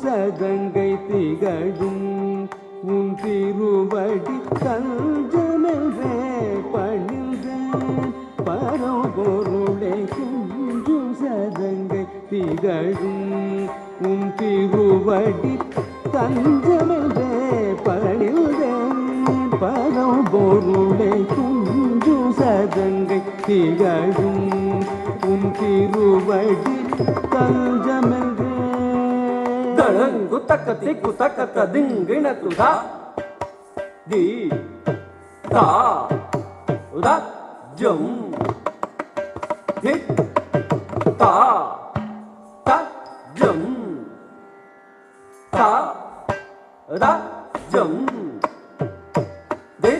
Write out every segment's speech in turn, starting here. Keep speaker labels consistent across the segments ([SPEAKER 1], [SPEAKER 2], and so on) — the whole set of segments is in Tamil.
[SPEAKER 1] சதங்கை திகழும் உன் திருவடி தஞ்சமென்றே பணிந்தேன் பரம்பொருளை குஞ்சும் சதங்கை திகழும் உன் திருவடி தஞ்சமென்றே பணிந்தேன் பரம்பொருளை குஞ்சும் சதங்கை திகழும் உன் திருவடி தஞ்சமென்றே
[SPEAKER 2] தளங்கு தக்கத்தி குத்தக்க திங்கின துதா தி தா உதா ஜம் தி தா தா ஜம் தா உதா ஜம் தி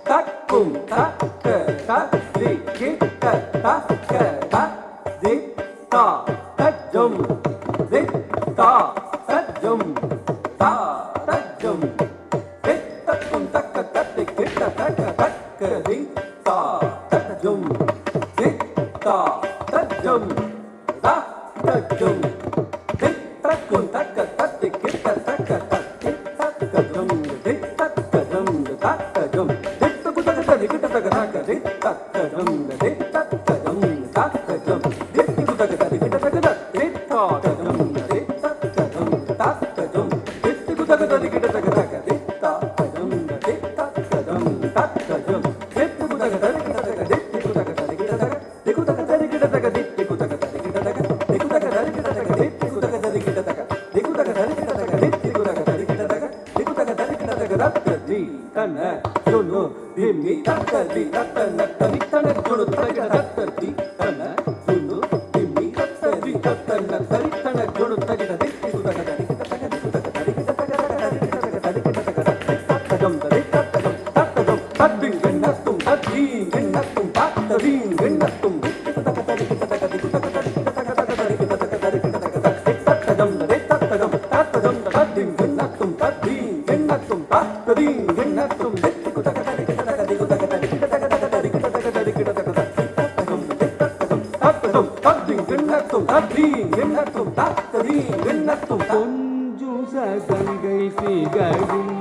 [SPEAKER 2] தக்கும் தக்க தா தி கி தா க தா தி தா தஜம் தி தா தஜம் தா தஜம் தி தக்கும் தக்க தத்தி கிட்ட தக்க தக்க தி தா தஜம் தி தா தஜம் தா தஜம் தி தக்கும் தக்க தத்தி கிட்ட தக்க தத்தி தக்கஜம் தி தக்கஜம் தா தஜம் தி தக்கு தக்க தத்தி கிட்ட தக்க தக்க தி தக்கஜம் தி தக்கஜம் தா தஜம் தி தக்கு தக்க தத்தி கிட்ட தக்க தத்தி தா தஜம்
[SPEAKER 1] கொஞ்சும் சதங்கை திகழும்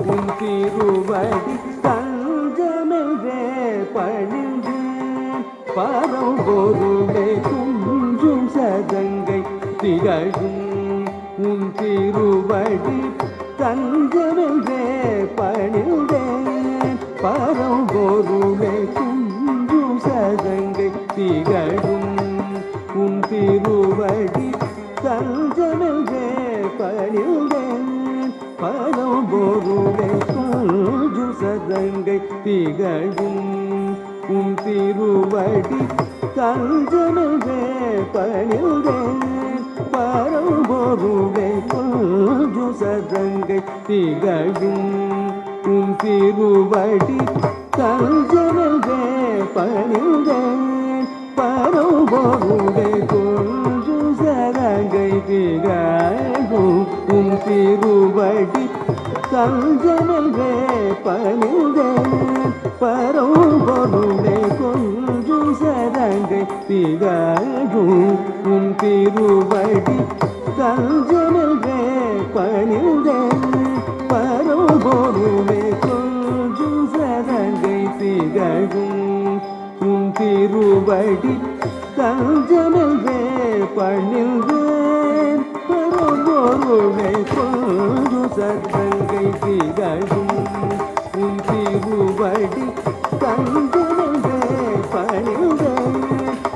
[SPEAKER 1] உன் திருவடி தஞ்சமென்றே பணிந்தேன் பரம்பொருளை கொஞ்சும் சதங்கை திகழும் உன் திருவடி தஞ்சமென்றே பணிந்தேன் பரம்பொருளை கொஞ்சும் சதங்கை திகழும் உன் திருவடி தஞ்சமென்றே பணிந்தேன் பரம்பொருளை கொஞ்சும் சதங்கை திகழும் உன் திருவடி தஞ்சமென்றே பணிந்தேன் பரம்பொருளை கொஞ்சும் சதங்கை திகழும் உன் திருவடி தஞ்சமென்றே பணிந்தேன் பரம்பொருளை கொஞ்சும் சதங்கை திகழும் உன் திருவடி தஞ்சமென்றே பணிந்தேன் பரம்பொருளை கொஞ்சும் சதங்கை திகழும் உன் திருவடி தஞ்சமென்றே பணிந்தேன் பரம்பொருளை கொஞ்சும் சதங்கை திகழும் உன் திருவடி தஞ்சமென்றே பணிந்தேன் பரம்பொருளை கொஞ்சும் சதங்கை திகழும் உன் திருவடி தஞ்சமென்றே பணிந்தேன்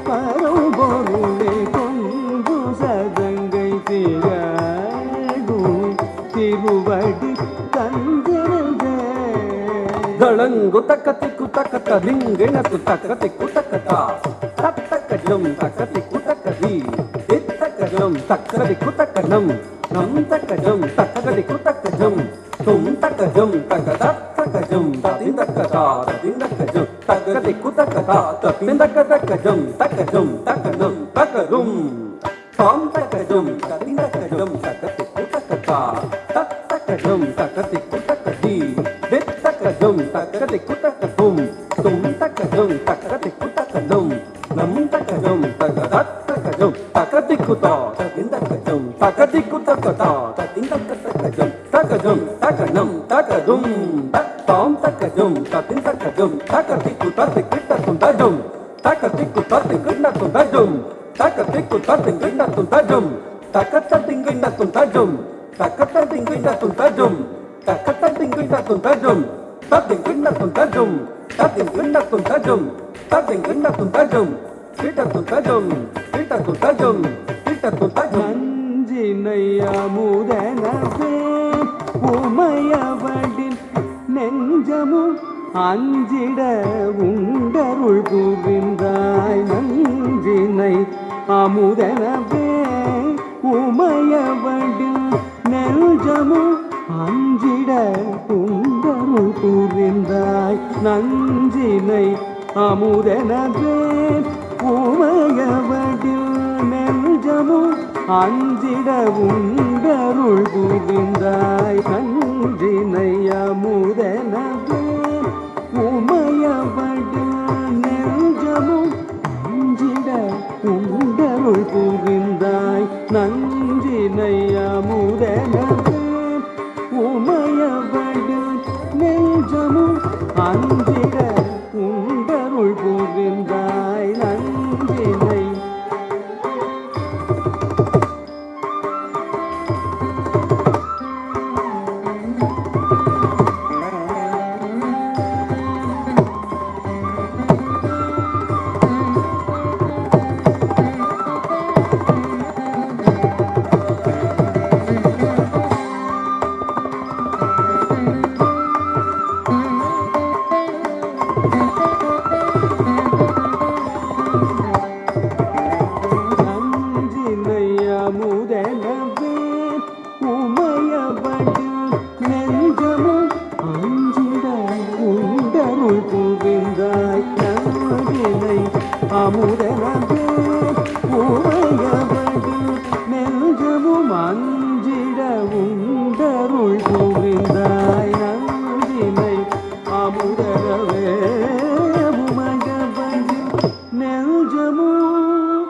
[SPEAKER 1] பரம்பொருளை கொஞ்சும் சதங்கை திகழும் திருவடி தஞ்சமென்றே
[SPEAKER 2] தளங்கு தக்கத்தி குத்தக்க திங்கின குத்தக்கத்தி குத்தக்கதா தத்தக்கஜம் தக்கத்தி குத்தக்கதி தித்தக்கஜம் தக்கதி குத்தக்கனம் நம் தக்கஜம் தக்கதி குத்தக்கஜம் தும் தக்கஜம் தக்கதத்தக்கஜம் ததிந்தக்கதா ததிந்தக்கஜம் தக்கதி குத்தக்கதா ததிந்தக்கதக்கஜம் தக்கஜம் தக்கனம் தக்கரும் தாம் தக்கஜம் ததிந்தக்கஜம் தக்கதி குத்தக்கதா தத்தக்கஜம் தக்கதி குத்தக்கதி தித்தக்கஜம் தக்கதி குத்தக்கதும் தும் தக்கஜம் தக்கதி குத்தக்கதும் நம் தக்கஜம் தக்கதத்தக்கஜம் தக்கதி குத்தா ததிந்தக்கஜம் தக்கதி திக்கு தக்க தா தத்தின் தக்க தக்க ஜம் தக்க ஜம் தக்க நம் தக்க தும் தாம் தக்க ஜம் தத்தின் தக்க ஜம் தக்க திக்கு தத்தி கிட்ட தும் தஜம் தக்க திக்கு தத்தி கிட்ட தும் தஜம் தக்க திக்கு தத்தி கிட்ட தும் தஜம் தக்க தத்தி கிட்ட தும் தஜம் தக்க தத்தி கிட்ட தும் தஜம் தக்க தத்தி கிட்ட தும் தஜம் தத்தி கிட்ட தும் தஜம் தத்தி கிட்ட தும் தஜம் தத்தி கிட்ட தும் தஜம் கிட்ட தும் தஜம் கிட்ட தும் தஜம் கிட்ட தும் தஜம்
[SPEAKER 1] நஞ்சினை அமுதனவே உமையவடின் நெஞ்சமும் அஞ்சிட உண்டருள் புரிந்தாய் நஞ்சினை அமுதனவே உமையவடின் நெஞ்சமும் அஞ்சிட உண்டருள் புரிந்தாய் நஞ்சினை அமுதனவே உமையவடில் நெஞ்சமும் அஞ்சிட உண்டருள் புரிந்தாய் நஞ்சினை அமுதனவே உமையவடில் நெஞ்சமும் அஞ்சிட உண்டருள் புரிந்தாய் நஞ்சினை அமுதனவே உமையவடில் நெஞ்சமும் அஞ்சிட உண்டருள் புரிந்தாய் நஞ்சினை அமுதனவே உமையவடில் நெஞ்சமும் அஞ்சிட உண்டருள் புரிந்தாய் நஞ்சினை அமுதனவே உமையவடில் நெஞ்சமும் அஞ்சிட உண்டருள் புரிந்தாய் நஞ்சினை அமுதனவே உமையவடில் நெஞ்சமும்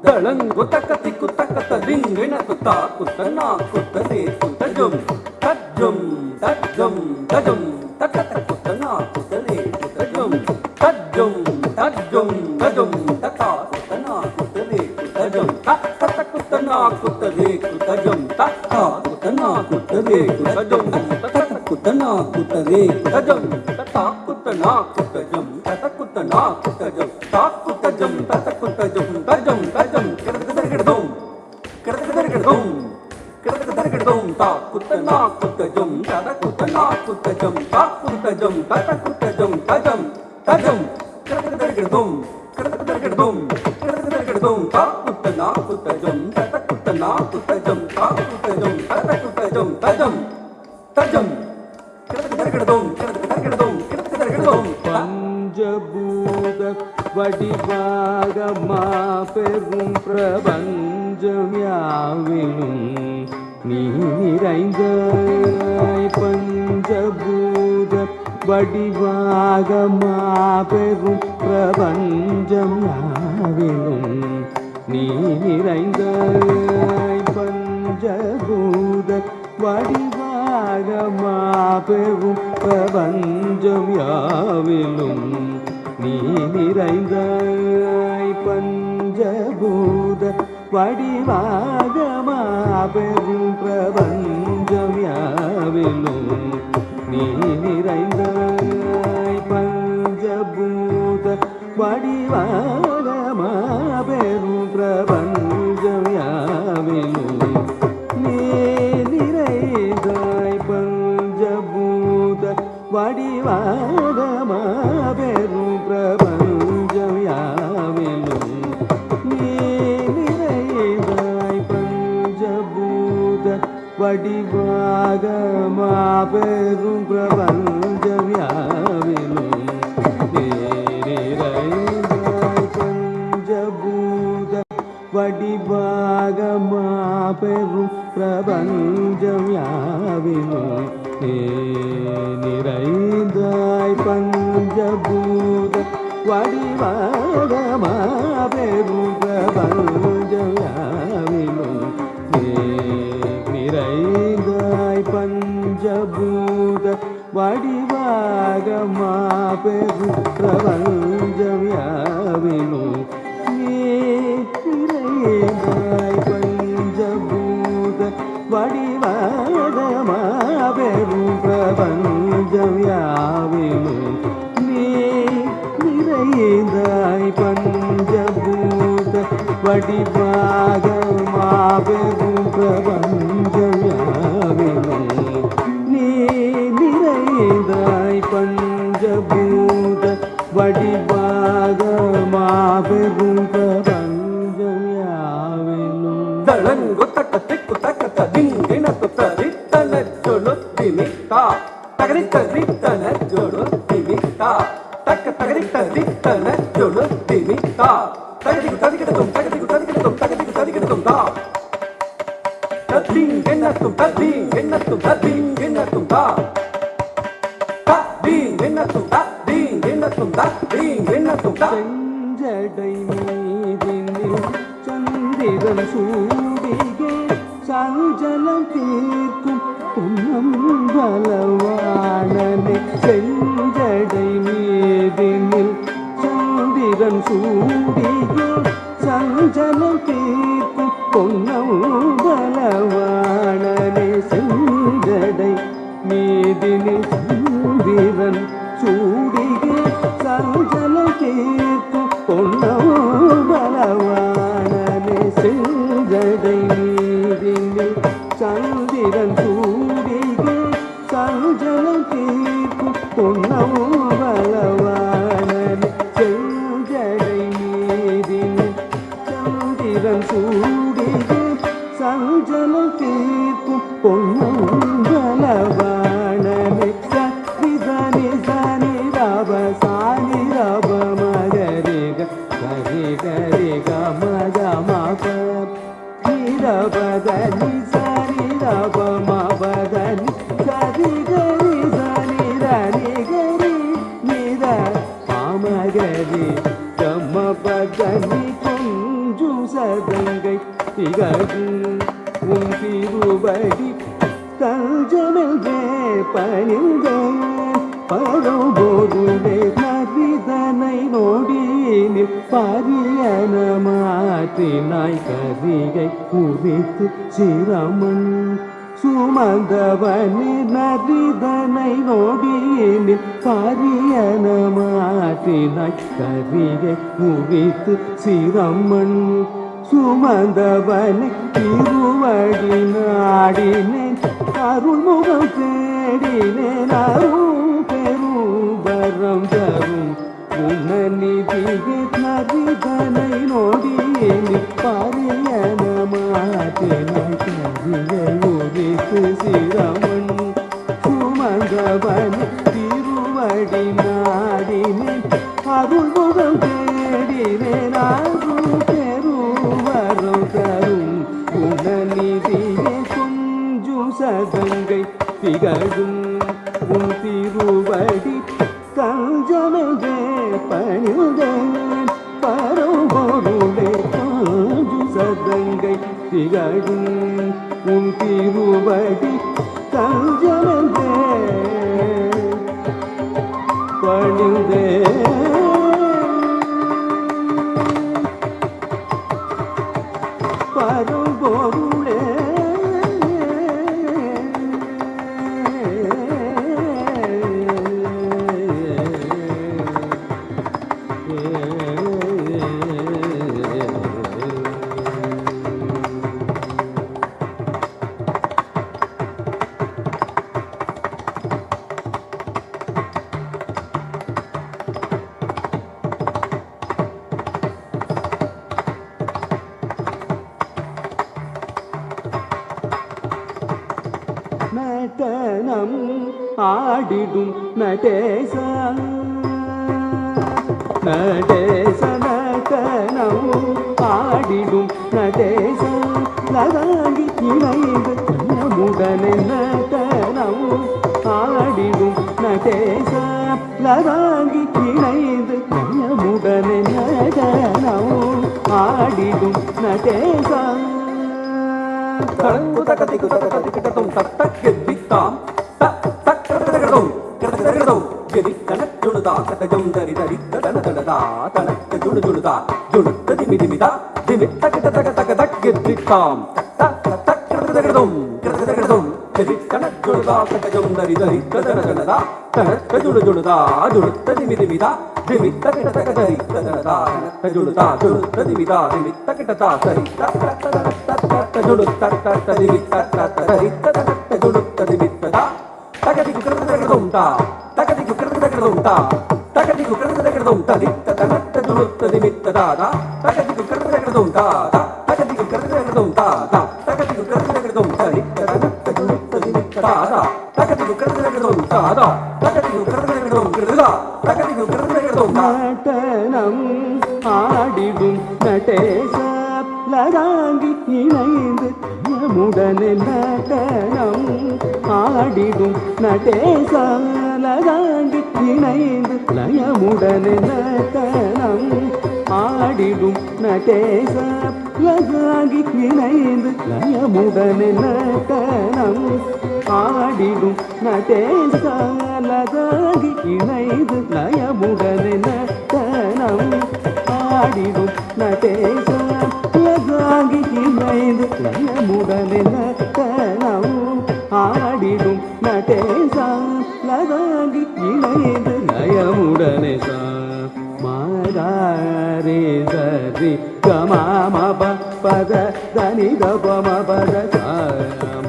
[SPEAKER 2] தளங்கு தக்கத்தி குத்தக்கத்த திங்கின குத்தா குத்தனா குத்ததே குத்தஜம் தஜம் தஜம் தஜம் தக்கத்த குத்தனா குத்ததே குத்தஜம் தஜம் தஜம் தஜம் தக்கா குத்தனா குத்ததே குத்தஜம் தக்கத்த குத்தனா குத்ததே குத்தஜம் தக்கா குத்தனா குத்ததே குத்தஜம் தக்கத்த குத்தனா குத்ததே குத்தஜம் தக்கா குத்தனா குத்தஜம் தக்க குத்தனா குத்தஜம் தாக்கு தஜம் தக்க குத்தஜம் தஜம் தஜம் கிடதகடதம் கிடதகடதம் கிடதகடதம் தாக்குத்தனா குத்தஜம் தட குத்தனா குத்தஜம் தாக்குத்தஜம் தட குத்தஜம் தஜம் தஜம் கிடதகடதம் கிடதகடதம் கிடதகடதம் தாக்குத்தனா குத்தஜம் தட குத்தனா குத்தஜம் தாக்குத்தஜம் தட குத்தஜம் தஜம் தஜம் கிடதகடதம் கிடதகடதம் கிடதகடதம்
[SPEAKER 1] பஞ்சபூத வடிவாகமா பெரும் பிரபஞ்சம் யாவிலும் நீ நிறைந்தாய் பஞ்சபூத வடிவாகமா பெரும் பிரபஞ்சம் யாவிலும் நீ நிறைந்தாய் பஞ்சபூத வடிவாகமா பெரும் பிரபஞ்சம் யாவிலும் நீ நிறைந்தாய் பஞ்சபூத வடிவாகமா பெரும் பிரபஞ்சம் யாவிலும் நீ நிறைந்தாய் பஞ்சபூத வடிவாகமா பெரும் பிரபஞ்சம் யாவிலும் நீ நிறைந்தாய் பஞ்சபூத வடிவாகமா பெரும் பிரபஞ்சம் யாவிலும் நீ நிறைந்தாய் பஞ்சபூத வடிவாகமா பெரும் பிரபஞ்சம் யாவிலும் நீ நிறைந்தாய் பஞ்சபூத வடிவாகமா பெரும் பிரபஞ்சம் யாவிலும் நீ நிறைந்தாய் பஞ்சபூத வடிவாகமா பெரும் பிரபஞ்சம் யாவிலும் நீ வடிவாக மாபெரும் பிரபஞ்சம் யாவினும் நீராய் பஞ்சபூத வடிவாக மாபெரும் பிரபஞ்சம் யாவினும் நிறைந்தாய் பஞ்சபூத வடிவாக மாபெரும் பிரபஞ்சம் யாவினும் நிறைந்தாய் பஞ்சபூத வடிவாக மாபெரும் பிரபஞ்சம் யாவினும்
[SPEAKER 2] தளங்கு தக்கத்திக்கு தக்கத்த திங்கின துத்தரித்தன ஜொலுத்திமிக்கா தகரித்தரித்தன ஜொலுத்திமிக்கா தக்க தகரித்தரித்தன ஜொலுத்திமிக்கா தகதிக்கு ததிக்கிடத்தும் தகதிக்கு ததிக்கிடத்தும் தகதிக்கு ததிக்கிடத்தும் தா தத்தீங் என்னத்தும் தத்தீங் என்னத்தும் தத்தீங் என்னத்தும் தா தத்தீங் என்னத்தும் தத்தீங் என்னத்தும் தத்தீங் என்னத்தும் தா
[SPEAKER 1] செஞ்சடை மீதினில் சந்திரன் சூடிகே சஞ்சலம் தீர்க்கும் புன்னம் பலவானனே செஞ்சடை மீதினில் சந்திரன் சூடிகே சஞ்சலம் தீர்க்கும் பொன்னம் பலவானனே செஞ்சடை மீதினில் சந்திரன் சூடிகே சஞ்சலம் தீர்க்கும் பொன்னம் பலவானனே செஞ்சடை மீதினில் சந்திரன் சூடிகே சஞ்சலம் தீர்க்கும் பொன்னம் பலவானனே செஞ்சடை மீதினில் சந்திரன் சூடிகே சஞ்சலம் தீர்க்கும் பொன்னம் பலவானனே சக்திதனி சனி ரப சானி ரப மகரிக கரி கரி கமக மப நிரபதனி சனி ரப மபதனி கரி கரி சனி ரனி கரி நிர மாமகரி கமபதனி கொஞ்சம் சதங்கை திகழும் உன் திருவடி தஞ்சமென்றே பணிந்தேன் பரம்பொருளே நரிதனை நோடினில் பரியன மாற்றினாய் கரிகை குறித்து சிரமன் சுமந்தவனே நரிதனை நோடினில் பரியன மாற்றினாய் கரிகை குறித்து சிரமன் சுமந்தவனை திருவடி நாடினேன் அருள்முகம் தேடினேன் அருள் பெரும் வரம் தரும் உன்னநிதியே நரிதனை நோடினேன் பரியன மாற்றினாய் கரிகை உரித்து சிரமன் சுமந்தவனை திருவடி நாடினேன் அருள்முகம் தேடினேன் அருள் வரம் தரும் உணநிதியே கொஞ்சம் சதங்கை திகழும் உன் திருவடி தஞ்சமென்றே பணிந்தேன் பரம்பொருளே கொஞ்சம் சதங்கை திகழும் உன் திருவடி தஞ்சமென்றே பணிந்தேன் பரம்பொருளே நடனம் ஆடிடும் நடேச நடேச நடனம் ஆடிடும் நடேச லதாங்கி இணைந்து நம்முடனே நடனம் ஆடிடும் நடேச லதாங்கி இணைந்து நம்முடனே நடனம் ஆடிடும் நடேச
[SPEAKER 2] தளங்கு தக்கத்திக்கு தக்கத்திக்கிட்டதும் தத்தக்கெத்தித்தாம் தத்தக்கத்திக்கிட்டதும் ஜுடுதா தகஜம் தரி தரி தன தனதா தனக்கு ஜுடு ஜுடுதா ஜுடுத்த திமி திமிதா திமி தக தக தக தக திட்டாம் தக தக தகதம் தகதம் திமி தன ஜுடுதா தகஜம் தரி தரி தன தனதா தனக்கு ஜுடு ஜுடுதா ஜுடுத்த திமி திமிதா திமி தக தக தரி தனதா தனக்கு ஜுடுதா ஜுடுத்த திமிதா திமி தக தக தரி தக ஜுடுத்த தக திமி தக தரி தக ஜுடுத்த திமி தக தகதிக்கு கிருதகடதும்டா தகதிக்கு கிருதகடதும்டா தகதிக்கு கிருதகடதும்டா தித்த தனத்த துளுத்த திமித்ததாதா தகதிக்கு கிருதகடதும்டா தகதிக்கு கிருதகடதும்டா தகதிக்கு கிருதகடதும்டா தித்த தனத்த துளுத்த திமித்ததாதா தகதிக்கு கிருதகடதும்டா தகதிக்கு கிருதகடதும் கிருதா தகதிக்கு கிருதகடதும்டா
[SPEAKER 1] நடனம் ஆடிடும் நடேச லராங்கி இணைந்து யமுடனே நடனம் ஆடிடும் நடேச லராங்கி இணைந்து லயமுடனே நடனம் ஆடிடும் நடேச லராங்கி இணைந்து லயமுடனே நடனம் ஆடிடும் நடேச லராங்கி இணைந்து லயமுடனே நடனம் ஆடிடும் நடேச லராங்கி இணைந்து லயமுடனே நடனம் ஆடிடும் நடேச லராங்கி இணைந்து லயமுடனே மாதாரே சரி கமாமப பத தனி கபம பத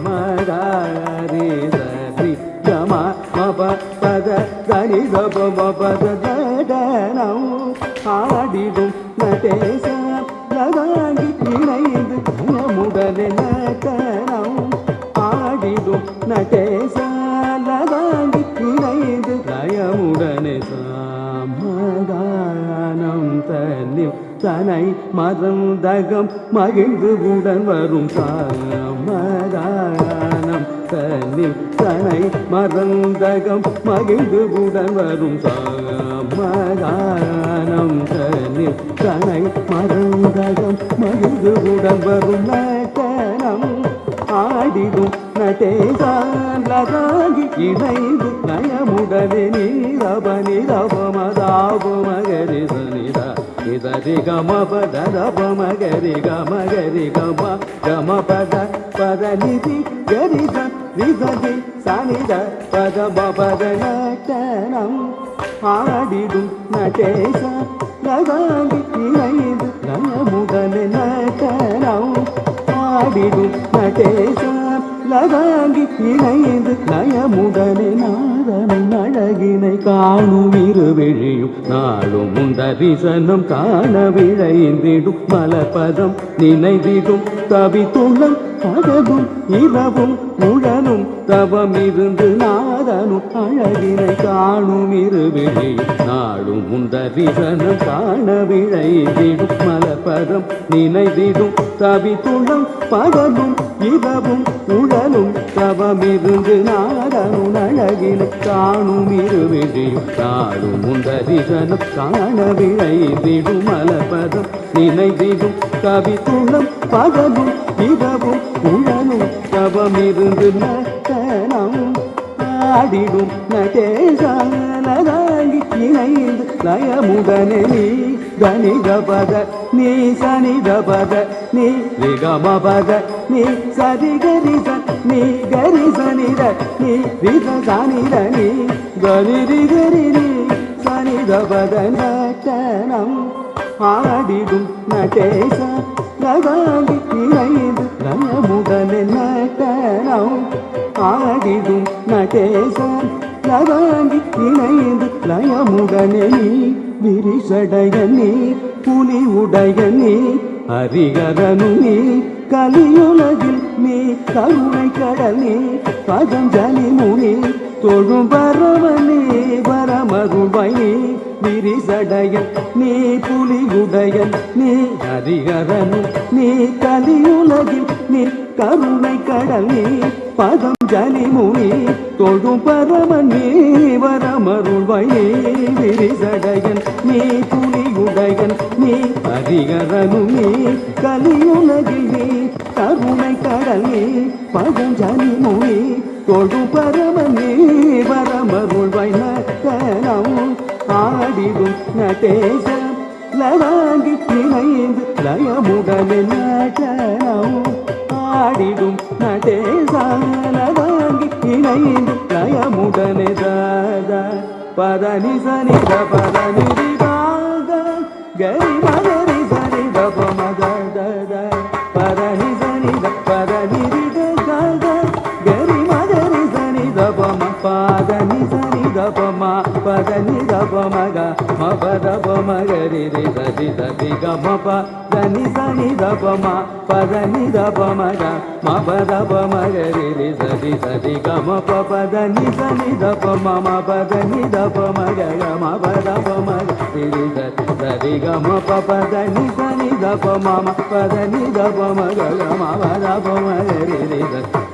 [SPEAKER 1] மாதாரே சரி கமாமப பத தனி கபம பத தடனம் ஆடிடும் நடேச லராங்கி இணைந்து லயமுடனே நடனம் ஆடிடும் நடேச லராங்கி இணைந்து லயமுடனே சமாதானம் தன்னில் தனை மறந்தகம் மகிழ்ந்து உடன் வரும் சமாதானம் தன்னில் தனை மறந்தகம் மகிழ்ந்து உடன் வரும் சமாதானம் தன்னில் தனை மறந்தகம் மகிழ்ந்து உடன் வரும் நடனம் ஆடிடும் நடேச லராங்கி இணைந்து லயமுடனே நீரப நிரபமதாப மகரி சனிதா இதரி கம பத ரப மகரி கமகரி கம கம பத பத நிதி கரித ரிததி சனித பத பத நடனம் ஆடிடும் நடேச லராங்கி இணைந்து லயமுடனே நடனம் ஆடிடும் நடேச லராங்கி இணைந்து லயமுடனே நாதனை அழகினை காணும் இருவிழியும் நாளும் தரிசனம் காண விழைந்திடும் மலப்பதம் நினைந்திடும் தவித்துள்ளம் பகலும் இரவும் உழலும் தவமிருந்து நாதனும் அழகினை காணும் இருவிழியும் நாளும் தரிசனம் காண விழைந்திடும் மலப்பதம் நினைந்திடும் தவித்துள்ளம் பகலும் இரவும் உழலும் தவமிருந்து நாடனும் அழகினை காணும் இருவிழியும் நாளும் தரிசனம் காண விழைந்திடும் மலப்பதம் நினைந்திடும் தவித்துள்ளம் பகலும் இரவும் உழலும் தவமிருந்து நடனம் ஆடிடும் நடேச லராங்கி இணைந்து லயமுடனே நீ கனித பத நீ சனித பத நீ ரிகம பத நீ சரி கரிச நீ கரி சனித நீ ரித சனித நீ கரி கரி நீ சனித பத நடனம் ஆடிடும் நடேச லராங்கி இணைந்து லயமுடனே நடனம் ஆடிடும் நடேச லராங்கி இணைந்து லயமுடனே நீ விரிசடைய நீ புலி உடைய நீ ஹரிகரனு நீ கலியுலகில் நீ கருணை கடல் நீ பதஞ்சலி முனி தொழும் பரவனே வரமருள்வாய் நீ விரிசடையன் நீ புலியுடையன் நீ ஹரிகரனு நீ கலியுலகில் நீ கருணை கடல் நீ பதஞ்சலி முனி தொழும் பரமன் நீ வரமருள்வாய் நீ விரிசடையன் நீ புலியுடையன் நீ ஹரிகரனு நீ கலியுலகில் நீ கருணை கடல் நீ பதஞ்சலி முனி தொழும் பரமன் நீ வரமருள்வாய் நடனம் ஆடிடும் நடேசம் லவாங்கி இணைந்து லயமுடனே நடனம் ஆடிடும் நடேசம் லவாங்கி இணைந்து லயமுடனே தாதா பதனி சனித பதனி பாத கரி மகரி சனி தப மத தத பதனி சனித பதனி தாத கரி மகரி சனி தப ம பாதனி சனி தப ம பதனி தப மக ம பதப மகரி ரி சதி சதி க ம பதனி சனி தப ம பதனி தப மக ம பதப மகரி ரி சதி சதி க ம பதனி சனி தப ம ம பதனி தப மக ம பதப மகரி ரி சதி க ம பதனி சனி தப ம ம பதனி தப மக ம பதப மகரி ரி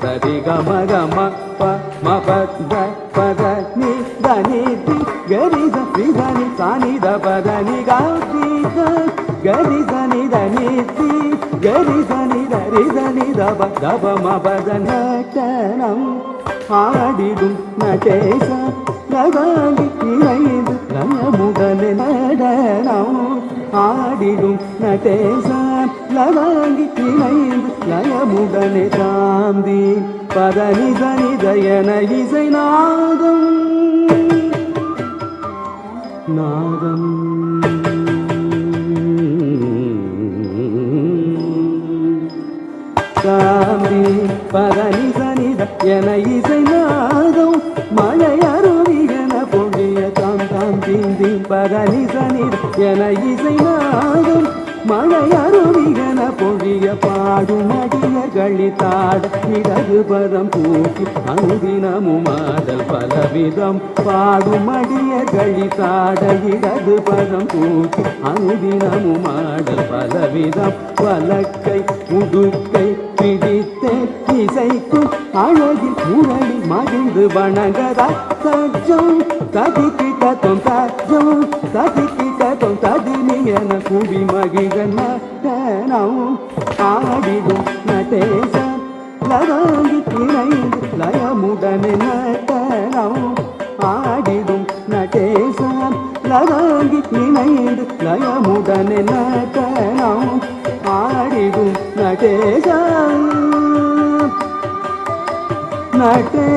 [SPEAKER 1] சதி க ம ப ம பத பதனி தனி தி கரி சதி தனி சானி த பதனி காதி கரி சனி தனி தி கரி சனி தரி சனி தப தப ம பத நடனம் ஆடிடும் நடேச லவாங்கி இணைந்து லயமுடனே நடனம் ஆடிடும் நடேச லவாங்கி இணைந்து லயமுடனே தாந்தி பதனி சனி தயன இசை நாதம் நாதம் தாந்தி பதனி சனி தயன இசை நாதம் மழை அருவிகன பொழிய தாம் தாம் தீந்தி பதனி சனி என இசை நாதம் மழை அருவிகன பொழிய பாடும் அடியர்களி தாட இடது பதம் பூக்கி அனுதினமும் ஆடல் பலவிதம் பாடும் அடியர்களி தாட இடது பதம் பூக்கி அனுதினமும் ஆடல் பலவிதம் வலக்கை உடுக்கை பிடித்தே இசைக்கும் அழகில் முரளி மகிழ்ந்து வணங்கதா சஜம் ததிக்கு கதம் சஜம் ததிக்கு கதம் ததினி என கூடி மகிழ நடனம் ஆடிடும் நடேச லவாங்கி இணைந்து லயமுடனே நடனம் ஆடிடும் நடேச லவாங்கி இணைந்து லயமுடனே நடனம் ஆடிடும் நடேச நடே